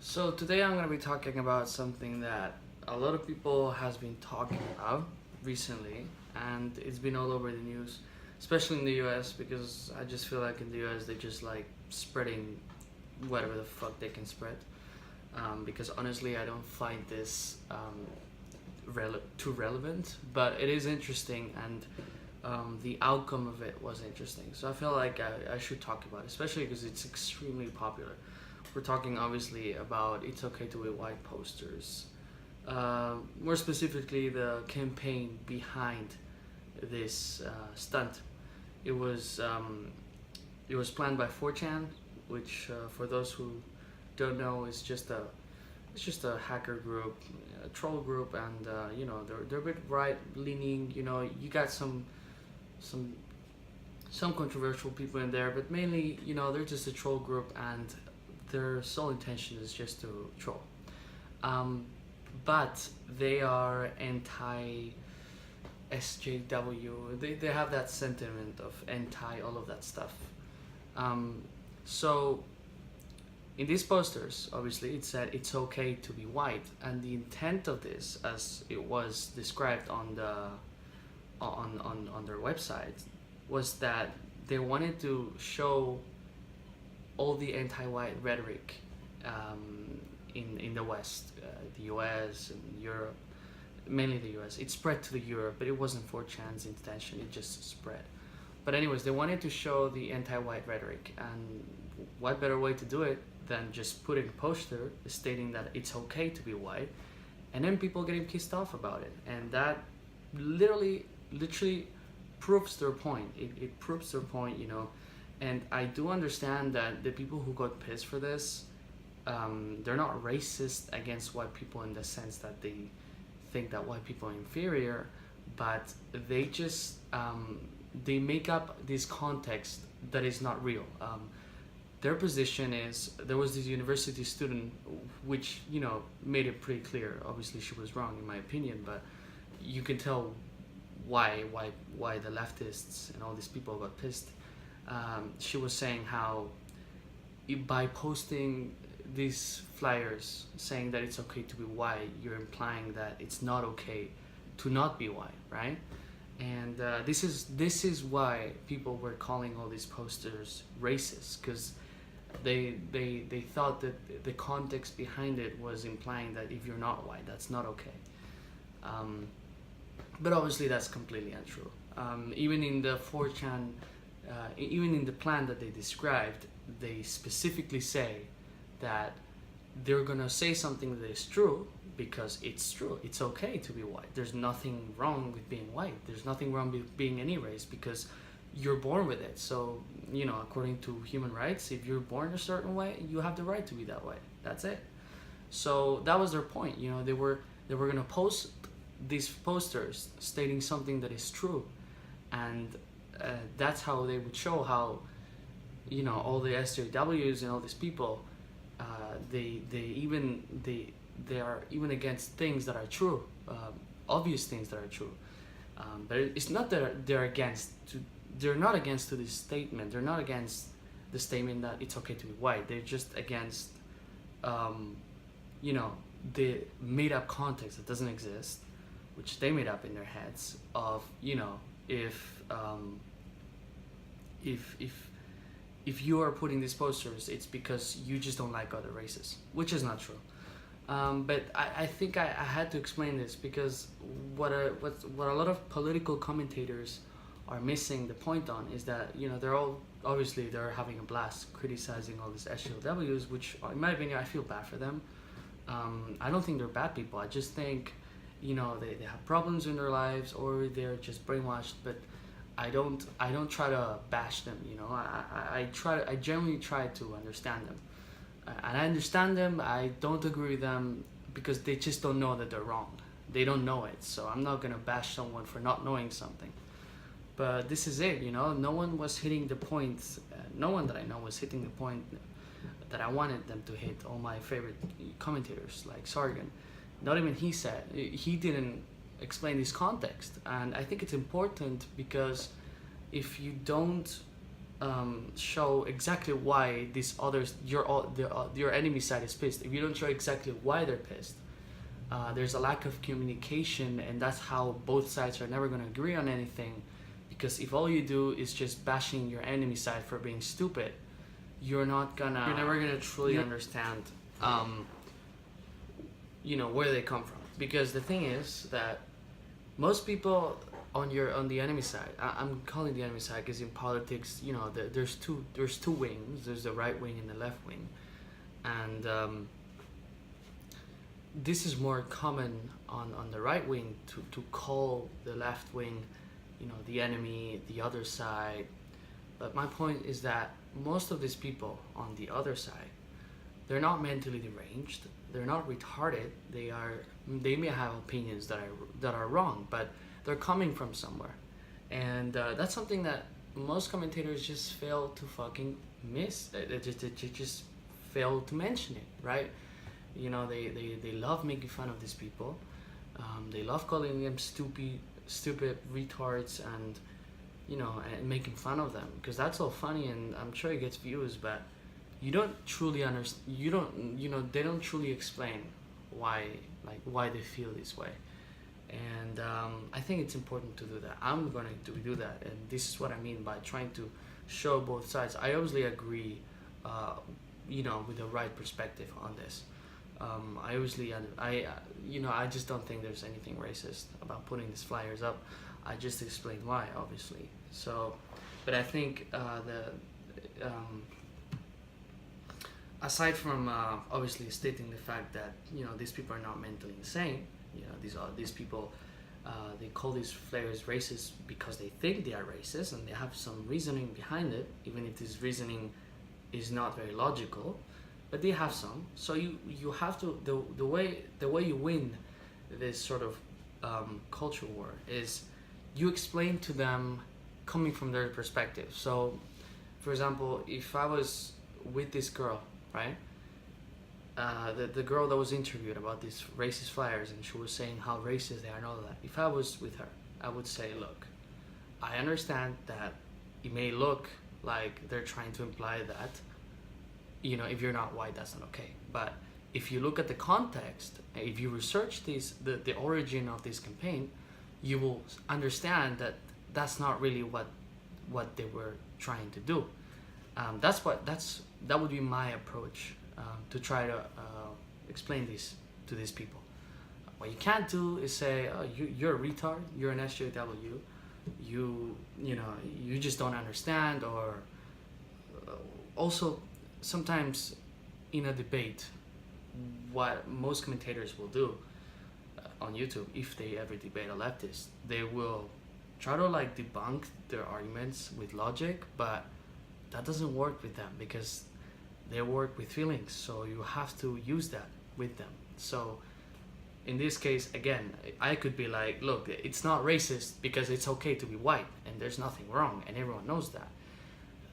So today I'm going to be talking about something that a lot of people has been talking about recently, and it's been all over the news, especially in the US, because I just feel like in the US they just like spreading whatever the fuck they can spread. Because honestly, I don't find this too relevant, but it is interesting, and the outcome of it was interesting. So I feel like I should talk about it, especially because it's extremely popular. We're talking obviously about It's Okay to Be White posters. More specifically, the campaign behind this stunt. It was um, it was planned by 4chan, which for those who don't know is just a hacker group, a troll group, and they're a bit right leaning. You got some some controversial people in there, but mainly they're just a troll group, and their sole intention is just to troll. Um, but they are anti SJW. They have that sentiment of anti all of that stuff. Um, so in these posters, obviously, it said it's okay to be white, and the intent of this, as it was described on their website, was that they wanted to show all the anti-white rhetoric in the West, the US and Europe, mainly the US. It spread to the Europe, but it wasn't 4chan's intention. It just spread. But anyways, they wanted to show the anti-white rhetoric, and what better way to do it than just putting a poster stating that it's okay to be white, and then people getting pissed off about it, and that literally proves their point. It proves their point. And I do understand that the people who got pissed for this, they're not racist against white people in the sense that they think that white people are inferior, but they just they make up this context that is not real. Their position is, there was this university student which made it pretty clear. Obviously she was wrong in my opinion, but you can tell why the leftists and all these people got pissed. She was saying how by posting these flyers saying that it's okay to be white, you're implying that it's not okay to not be white, right? And this is why people were calling all these posters racist, because they thought that the context behind it was implying that if you're not white, that's not okay. But obviously that's completely untrue. Even in the 4chan, even in the plan that they described, they specifically say that they're gonna say something that is true because it's true. It's okay to be white. There's nothing wrong with being white. There's nothing wrong with being any race because you're born with it. So according to human rights, if you're born a certain way, you have the right to be that way. That's it. So that was their point. They were gonna post these posters stating something that is true, and that's how they would show how all the SJWs and all these people, they are even against things that are true, obvious things that are true. But it's not that they're not against to this statement. They're not against the statement that it's okay to be white. They're just against the made up context that doesn't exist, which they made up in their heads of if you are putting these posters, it's because you just don't like other races, which is not true. But I think I had to explain this because what a lot of political commentators are missing the point on is that they're all obviously they're having a blast criticizing all these SJWs, which in my opinion I feel bad for them. I don't think they're bad people. I just think they have problems in their lives or they're just brainwashed. But I don't try to bash them. I generally try to understand them, and I understand them. I don't agree with them because they just don't know that they're wrong. They don't know it, so I'm not gonna bash someone for not knowing something. But this is it. No one was hitting the point. No one that I know was hitting the point that I wanted them to hit. All my favorite commentators like Sargon, not even he didn't explain this context, and I think it's important because if you don't show exactly why these others, your enemy side is pissed, if you don't show exactly why they're pissed, there's a lack of communication, and that's how both sides are never going to agree on anything. Because if all you do is just bashing your enemy side for being stupid, you're never gonna truly understand, where they come from. Because the thing is that most people on the enemy side, I'm calling the enemy side because in politics, there's two wings. There's the right wing and the left wing, and this is more common on the right wing to call the left wing, the enemy, the other side. But my point is that most of these people on the other side, they're not mentally deranged, they're not retarded. They may have opinions that are wrong, but they're coming from somewhere, and that's something that most commentators just fail to fucking miss. They just fail to mention it, right? They love making fun of these people. They love calling them stupid retards, and and making fun of them, because that's all funny, and I'm sure it gets views, but you don't truly understand. They don't truly explain why they feel this way. And I think it's important to do that. I'm going to do that, and this is what I mean by trying to show both sides. I obviously agree, with the right perspective on this. I just don't think there's anything racist about putting these flyers up. I just explained why, obviously. So, but I think aside from obviously stating the fact that these people are not mentally insane. These people, they call these flares racist because they think they are racist, and they have some reasoning behind it, even if this reasoning is not very logical, but they have some. So you have to, the way you win this sort of culture war is you explain to them coming from their perspective. So, for example, if I was with this girl, right? The girl that was interviewed about these racist flyers, and she was saying how racist they are and all that. If I was with her, I would say, look, I understand that it may look like they're trying to imply that, if you're not white, that's not okay. But if you look at the context, if you research the origin of this campaign, you will understand that that's not really what they were trying to do. That would be my approach, to try to explain this to these people. What you can't do is say, oh, you're a retard, you're an SJW, you just don't understand. Or also, sometimes in a debate, what most commentators will do on YouTube, if they ever debate a leftist, they will try to debunk their arguments with logic, but that doesn't work with them, because they work with feelings, so you have to use that with them. So in this case, again, I could be like, look, it's not racist because it's okay to be white, and there's nothing wrong, and everyone knows that.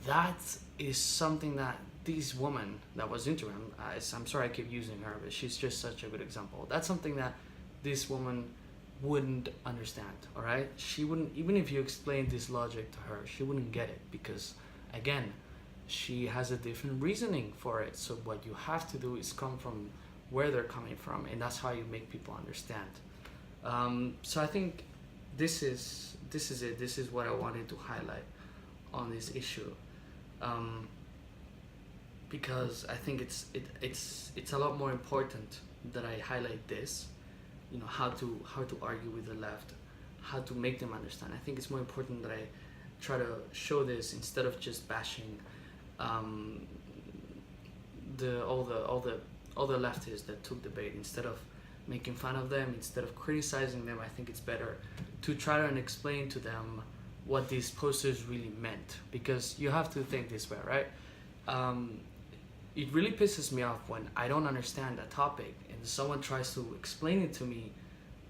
That is something that this woman that was interviewed, I'm sorry I keep using her, but she's just such a good example. That's something that this woman wouldn't understand, all right? She wouldn't, even if you explained this logic to her, she wouldn't get it, because again, she has a different reasoning for it. So what you have to do is come from where they're coming from, and that's how you make people understand. So I think this is it. This is what I wanted to highlight on this issue, because I think it's a lot more important that I highlight this. How to argue with the left, how to make them understand. I think it's more important that I try to show this instead of just bashing all the leftists that took the bait. Instead of making fun of them, instead of criticizing them, I think it's better to try to explain to them what these posters really meant. Because you have to think this way, right? It really pisses me off when I don't understand a topic and someone tries to explain it to me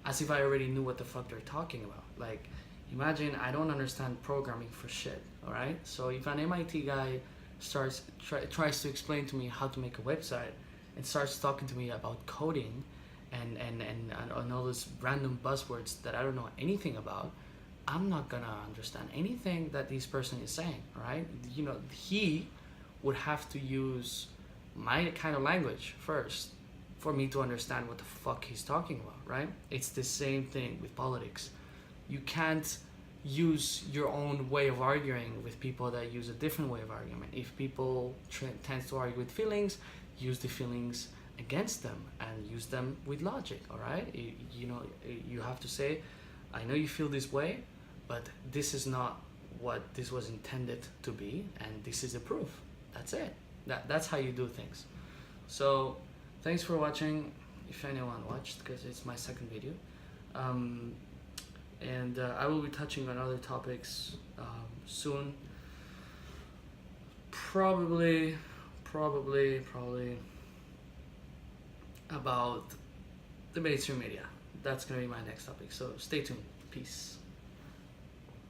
as if I already knew what the fuck they're talking about. Like, imagine I don't understand programming for shit, alright? So if an MIT guy tries to explain to me how to make a website and starts talking to me about coding and all those random buzzwords that I don't know anything about, I'm not gonna understand anything that this person is saying, right? He would have to use my kind of language first for me to understand what the fuck he's talking about, right? It's the same thing with politics. You can't use your own way of arguing with people that use a different way of argument. If people tend to argue with feelings, use the feelings against them and use them with logic, all right? You have to say, I know you feel this way, but this is not what this was intended to be, and this is the proof. That's it. That's how you do things. So thanks for watching, if anyone watched, because it's my second video. And I will be touching on other topics soon. Probably about the mainstream media. That's gonna be my next topic. So stay tuned. Peace.